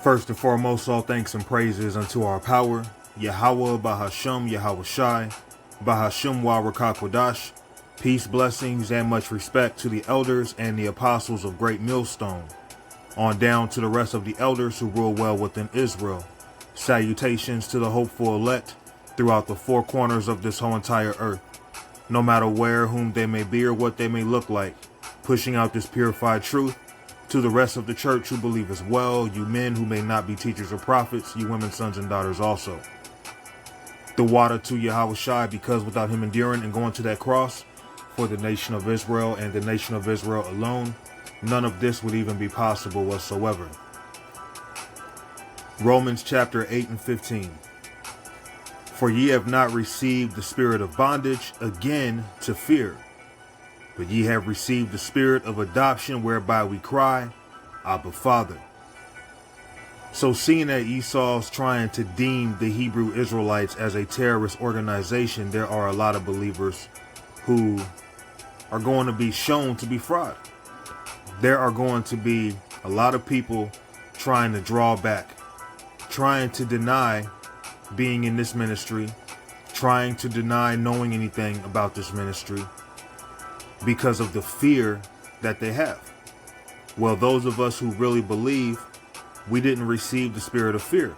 First and foremost, all thanks and praises unto our power, Yahweh Bahasham Yahweh Shai, Bahasham Warakwadash. Peace, blessings, and much respect to the elders and the apostles of Great Millstone, on down to the rest of the elders who rule well within Israel. Salutations to the hopeful elect throughout the four corners of this whole entire earth, no matter where, whom they may be, or what they may look like, pushing out this purified truth to the rest of the church who believe as well, you men who may not be teachers or prophets, you women, sons, and daughters also. The water to Yahweh Shai, because without him enduring and going to that cross for the nation of Israel and the nation of Israel alone, none of this would even be possible whatsoever. Romans chapter 8 and 15. For ye have not received the spirit of bondage again to fear, but ye have received the spirit of adoption, whereby we cry, Abba, Father. So seeing that Esau's trying to deem the Hebrew Israelites as a terrorist organization, there are a lot of believers who are going to be shown to be fraud. There are going to be a lot of people trying to draw back, trying to deny being in this ministry, trying to deny knowing anything about this ministry because of the fear that they have. Well, those of us who really believe, we didn't receive the spirit of fear,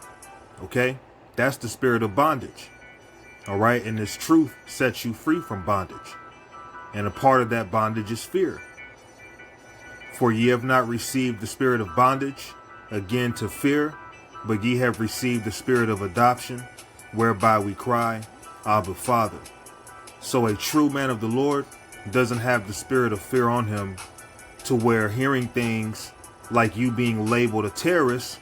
okay? That's the spirit of bondage, all right? And this truth sets you free from bondage. And a part of that bondage is fear. For ye have not received the spirit of bondage, again to fear, but ye have received the spirit of adoption, whereby we cry, Abba, Father. So a true man of the Lord doesn't have the spirit of fear on him to where hearing things like you being labeled a terrorist,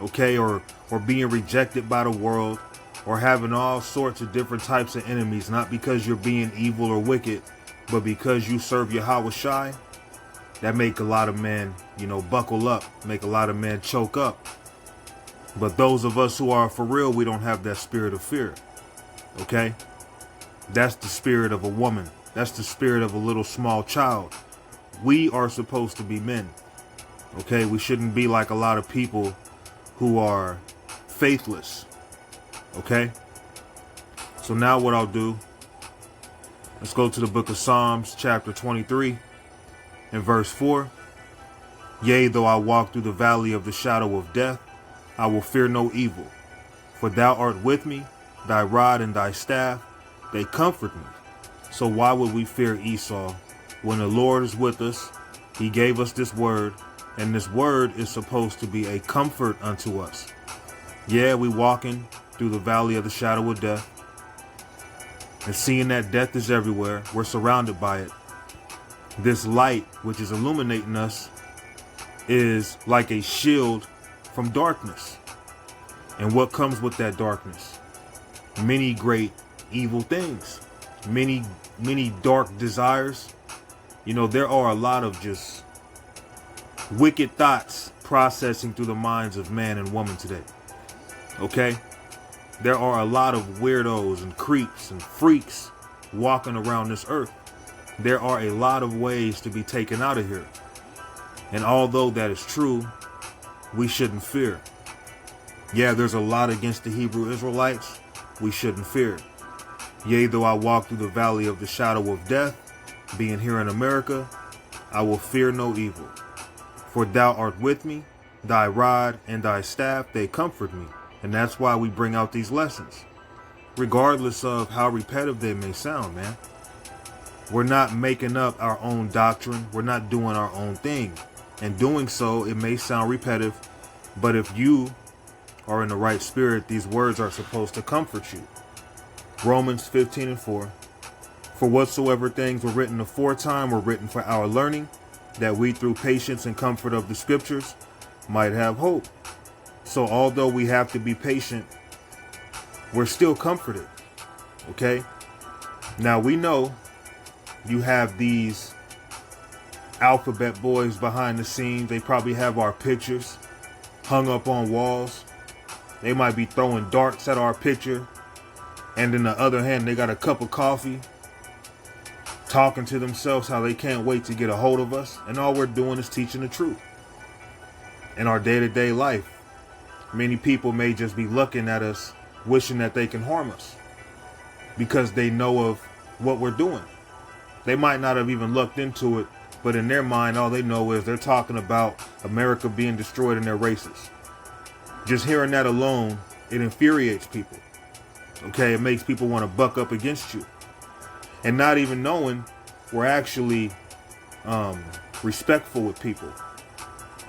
okay, or being rejected by the world, or having all sorts of different types of enemies, not because you're being evil or wicked, but because you serve Yahweh Shai, that make a lot of men, buckle up, make a lot of men choke up. But those of us who are for real, we don't have that spirit of fear, okay? That's the spirit of a woman. That's the spirit of a little small child. We are supposed to be men, okay? We shouldn't be like a lot of people who are faithless, okay? So now what I'll do, let's go to the book of Psalms, chapter 23, and verse 4. Yea, though I walk through the valley of the shadow of death, I will fear no evil. For thou art with me, thy rod and thy staff, they comfort me. So why would we fear Esau? When the Lord is with us, he gave us this word, and this word is supposed to be a comfort unto us. Yeah, we walking through the valley of the shadow of death, and seeing that death is everywhere, we're surrounded by it. This light, which is illuminating us, is like a shield from darkness. And what comes with that darkness? Many great evil things, many dark desires. There are a lot of just wicked thoughts processing through the minds of man and woman today, okay? There are a lot of weirdos and creeps and freaks walking around this earth. There are a lot of ways to be taken out of here. And although that is true, we shouldn't fear. Yeah, there's a lot against the Hebrew Israelites. We shouldn't fear. Yea, though I walk through the valley of the shadow of death, being here in America, I will fear no evil. For thou art with me, thy rod and thy staff, they comfort me. And that's why we bring out these lessons, regardless of how repetitive they may sound, man. We're not making up our own doctrine. We're not doing our own thing. And doing so, it may sound repetitive, but if you are in the right spirit, these words are supposed to comfort you. Romans 15 and 4. For whatsoever things were written aforetime were written for our learning, that we through patience and comfort of the scriptures might have hope. So although we have to be patient, we're still comforted, okay? Now we know you have these alphabet boys behind the scenes. They probably have our pictures hung up on walls. They might be throwing darts at our picture. And in the other hand, they got a cup of coffee, talking to themselves how they can't wait to get a hold of us. And all we're doing is teaching the truth in our day-to-day life. Many people may just be looking at us, wishing that they can harm us because they know of what we're doing. They might not have even looked into it, but in their mind, all they know is they're talking about America being destroyed and their races. Just hearing that alone, it infuriates people. Okay, it makes people want to buck up against you. And not even knowing we're actually respectful with people.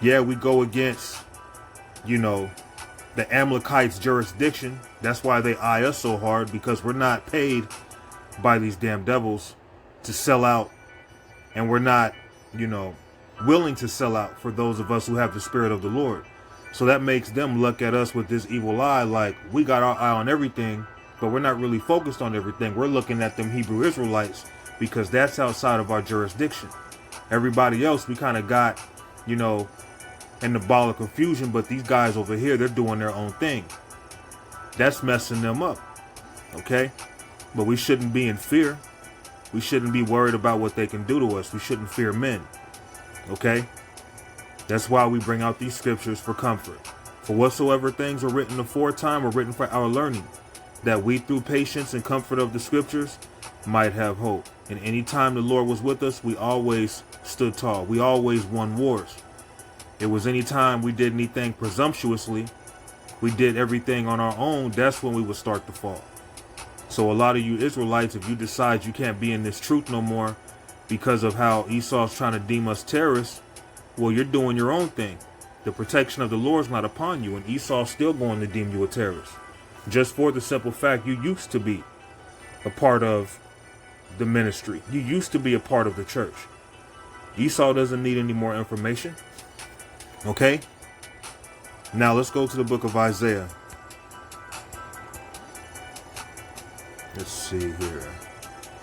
Yeah, we go against, the Amalekites' jurisdiction. That's why they eye us so hard, because we're not paid by these damn devils to sell out. And we're not, willing to sell out for those of us who have the Spirit of the Lord. So that makes them look at us with this evil eye, like we got our eye on everything, but we're not really focused on everything. We're looking at them Hebrew Israelites because that's outside of our jurisdiction. Everybody else, we kind of got, in the ball of confusion, but these guys over here, they're doing their own thing. That's messing them up. Okay? But we shouldn't be in fear. We shouldn't be worried about what they can do to us. We shouldn't fear men. Okay? That's why we bring out these scriptures for comfort. For whatsoever things are written aforetime are written for our learning, that we through patience and comfort of the scriptures might have hope. And any time the Lord was with us, we always stood tall. We always won wars. It was any time we did anything presumptuously, we did everything on our own, that's when we would start to fall. So a lot of you Israelites, if you decide you can't be in this truth no more because of how Esau's trying to deem us terrorists, well, you're doing your own thing. The protection of the Lord's not upon you, and Esau's still going to deem you a terrorist. Just for the simple fact you used to be a part of the ministry. You used to be a part of the church. Esau doesn't need any more information. Okay? Now let's go to the book of Isaiah. Let's see here.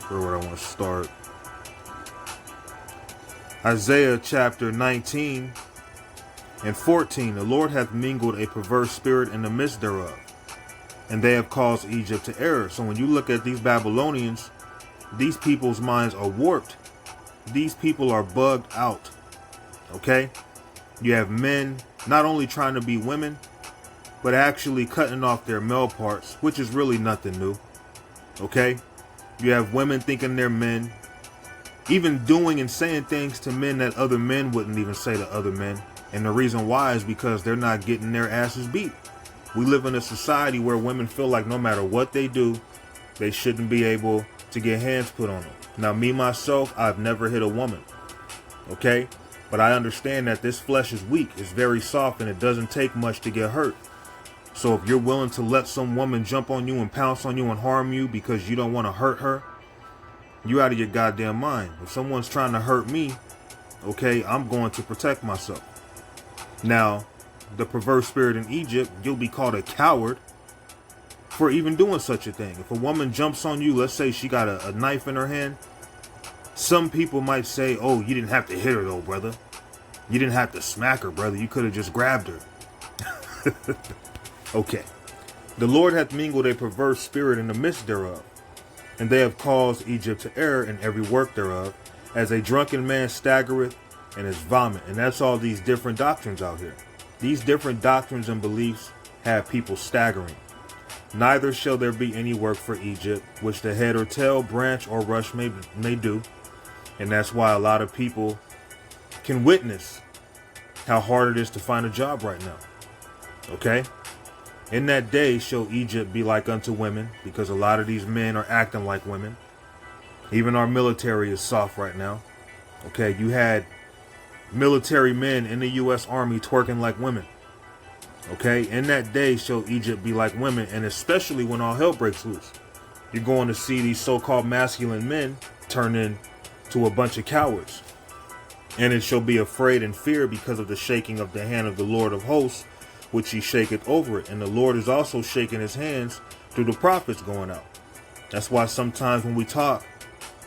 Where would I want to start? Isaiah chapter 19 and 14. The Lord hath mingled a perverse spirit in the midst thereof, and they have caused Egypt to err. So when you look at these Babylonians, these people's minds are warped. These people are bugged out. Okay? You have men not only trying to be women, but actually cutting off their male parts, which is really nothing new. Okay? You have women thinking they're men, even doing and saying things to men that other men wouldn't even say to other men. And the reason why is because they're not getting their asses beat. We live in a society where women feel like no matter what they do, they shouldn't be able to get hands put on them. Now, me, myself, I've never hit a woman. Okay? But I understand that this flesh is weak. It's very soft, and it doesn't take much to get hurt. So if you're willing to let some woman jump on you and pounce on you and harm you because you don't want to hurt her, you're out of your goddamn mind. If someone's trying to hurt me, okay, I'm going to protect myself. Now, the perverse spirit in Egypt, you'll be called a coward for even doing such a thing. If a woman jumps on you, let's say she got a knife in her hand, some people might say, oh, you didn't have to hit her though, brother. You didn't have to smack her, brother. You could have just grabbed her. Okay. The Lord hath mingled a perverse spirit in the midst thereof, and they have caused Egypt to err in every work thereof, as a drunken man staggereth in his vomit. And that's all these different doctrines out here. These different doctrines and beliefs have people staggering. Neither shall there be any work for Egypt, which the head or tail, branch or rush may do. And that's why a lot of people can witness how hard it is to find a job right now. Okay? In that day shall Egypt be like unto women, because a lot of these men are acting like women. Even our military is soft right now. Okay, you had military men in the U.S. Army twerking like women. Okay, in that day shall Egypt be like women, and especially when all hell breaks loose, you're going to see these so-called masculine men turn into a bunch of cowards. And it shall be afraid and fear because of the shaking of the hand of the Lord of hosts, which he shaketh over it. And the Lord is also shaking his hands through the prophets going out. That's why sometimes when we talk,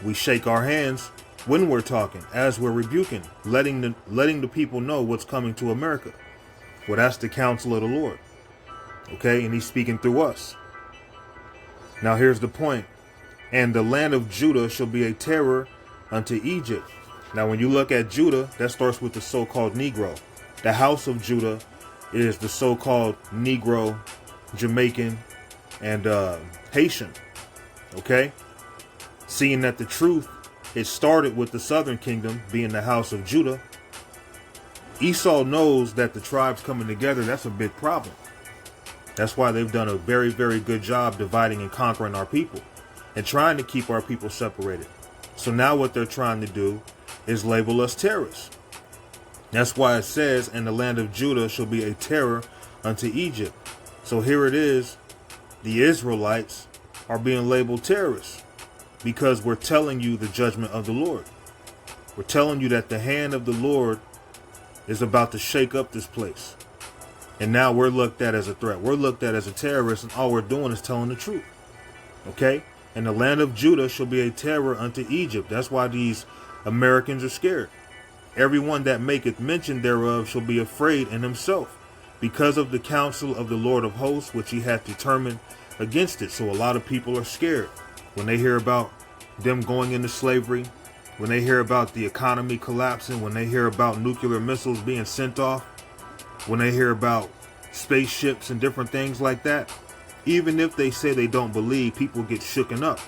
we shake our hands when we're talking, as we're rebuking, letting the people know what's coming to America. Well, that's the counsel of the Lord. Okay, and he's speaking through us. Now here's the point. And the land of Judah shall be a terror unto Egypt. Now when you look at Judah, that starts with the so-called Negro. The house of Judah is the so-called Negro, Jamaican, and Haitian. Okay? Seeing that the truth, it started with the southern kingdom being the house of Judah. Esau knows that the tribes coming together, that's a big problem. That's why they've done a very, very good job dividing and conquering our people and trying to keep our people separated. So now what they're trying to do is label us terrorists. That's why it says, and the land of Judah shall be a terror unto Egypt. So here it is. The Israelites are being labeled terrorists because we're telling you the judgment of the Lord. We're telling you that the hand of the Lord is about to shake up this place. And now we're looked at as a threat. We're looked at as a terrorist, and all we're doing is telling the truth. Okay? And the land of Judah shall be a terror unto Egypt. That's why these Americans are scared. Everyone that maketh mention thereof shall be afraid in himself, because of the counsel of the Lord of hosts, which he hath determined against it. So a lot of people are scared when they hear about them going into slavery, when they hear about the economy collapsing, when they hear about nuclear missiles being sent off, when they hear about spaceships and different things like that. Even if they say they don't believe, people get shooken up.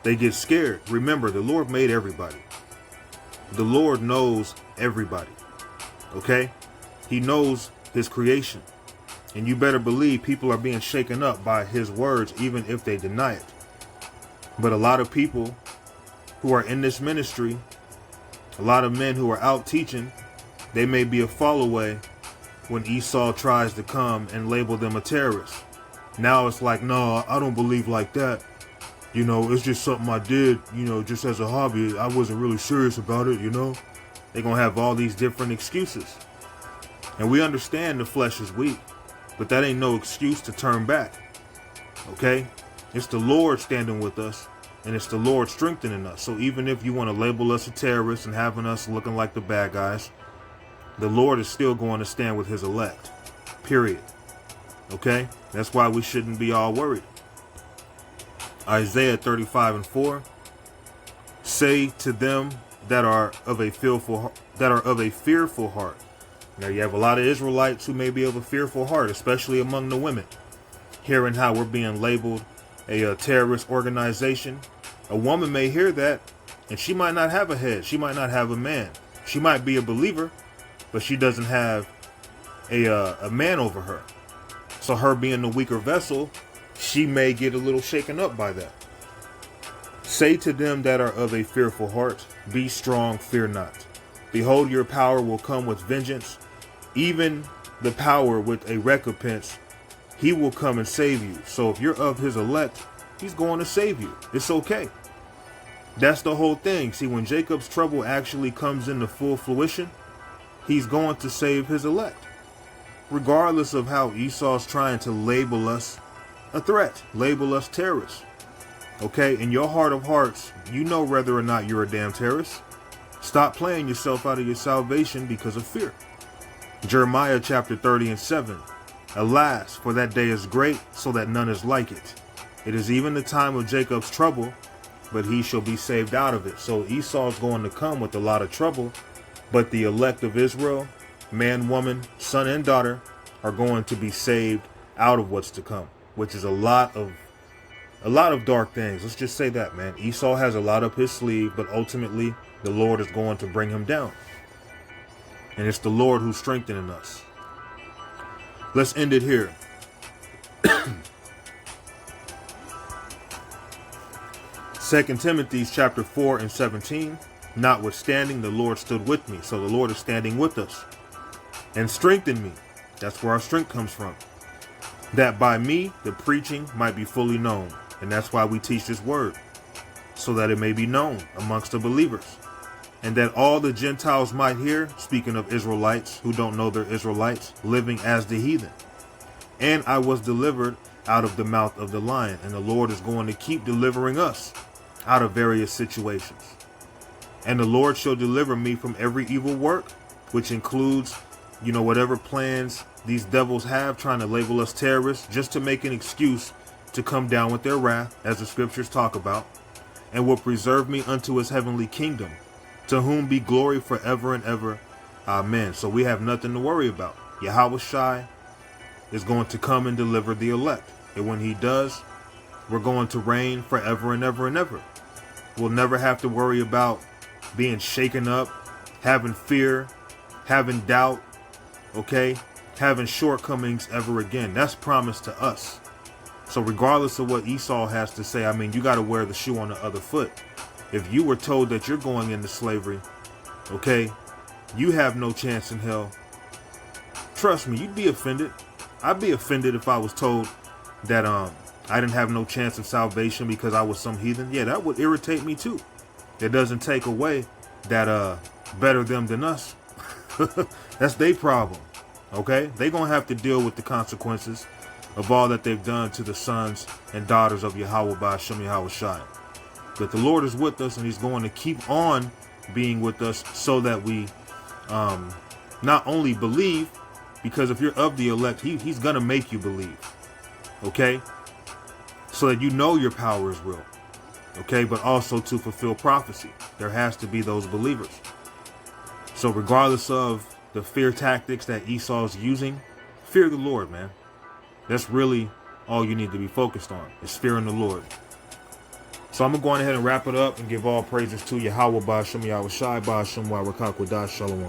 They get scared. Remember, the Lord made everybody. The Lord knows everybody. Okay? He knows his creation. And you better believe people are being shaken up by his words, even if they deny it. But a lot of people who are in this ministry, a lot of men who are out teaching, they may be a fall away when Esau tries to come and label them a terrorist. Now it's like, no, I don't believe like that. You know, it's just something I did, you know, just as a hobby. I wasn't really serious about it, you know. They're going to have all these different excuses. And we understand the flesh is weak, but that ain't no excuse to turn back. Okay? It's the Lord standing with us, and it's the Lord strengthening us. So even if you want to label us a terrorist and having us looking like the bad guys, the Lord is still going to stand with his elect. Period. Okay? That's why we shouldn't be all worried. Isaiah 35:4. Say to them that are of a fearful heart. Now you have a lot of Israelites who may be of a fearful heart, especially among the women, hearing how we're being labeled a terrorist organization. A woman may hear that, and she might not have a head. She might not have a man. She might be a believer, but she doesn't have a man over her. So her being the weaker vessel, she may get a little shaken up by that. Say to them that are of a fearful heart, be strong, fear not. Behold, your power will come with vengeance, even the power with a recompense. He will come and save you. So if you're of his elect, he's going to save you. It's okay. That's the whole thing. See, when Jacob's trouble actually comes into full fruition, he's going to save his elect. Regardless of how Esau's trying to label us a threat, label us terrorists. Okay, in your heart of hearts, you know whether or not you're a damn terrorist. Stop playing yourself out of your salvation because of fear. Jeremiah chapter 30:7. Alas, for that day is great, so that none is like it. It is even the time of Jacob's trouble, but he shall be saved out of it. So Esau's going to come with a lot of trouble, but the elect of Israel, man, woman, son, and daughter, are going to be saved out of what's to come, which is a lot of dark things. Let's just say that, man. Esau has a lot up his sleeve, but ultimately the Lord is going to bring him down. And it's the Lord who's strengthening us. Let's end it here. 2 Timothy chapter 4:17. Notwithstanding, the Lord stood with me. So the Lord is standing with us and strengthened me. That's where our strength comes from. That by me, the preaching might be fully known. And that's why we teach this word, so that it may be known amongst the believers. And that all the Gentiles might hear, speaking of Israelites who don't know they're Israelites, living as the heathen. And I was delivered out of the mouth of the lion. And the Lord is going to keep delivering us out of various situations. And the Lord shall deliver me from every evil work, which includes, whatever plans these devils have trying to label us terrorists, just to make an excuse to come down with their wrath, as the scriptures talk about, and will preserve me unto his heavenly kingdom, to whom be glory forever and ever. Amen. So we have nothing to worry about. Yahushua is going to come and deliver the elect. And when he does, we're going to reign forever and ever and ever. We'll never have to worry about being shaken up, having fear, having doubt, okay, having shortcomings ever again. That's promised to us. So regardless of what Esau has to say, I mean, you got to wear the shoe on the other foot. If you were told that you're going into slavery, okay, you have no chance in hell. Trust me, you'd be offended. I'd be offended if I was told that I didn't have no chance of salvation because I was some heathen. Yeah, that would irritate me too. It doesn't take away that better them than us. That's their problem. Okay? They're going to have to deal with the consequences of all that they've done to the sons and daughters of Yahweh by Hashem Yahushua. But the Lord is with us, and he's going to keep on being with us so that we not only believe, because if you're of the elect, he's going to make you believe. Okay? So that you know your power is real. Okay? But also to fulfill prophecy. There has to be those believers. So regardless of the fear tactics that Esau's using, fear the Lord, man. That's really all you need to be focused on, is fearing the Lord. So I'm going to go ahead and wrap it up and give all praises to Yahweh, Ba'ashem Yahushai, Ba'ashem Wa Rakak Wadah Shalom.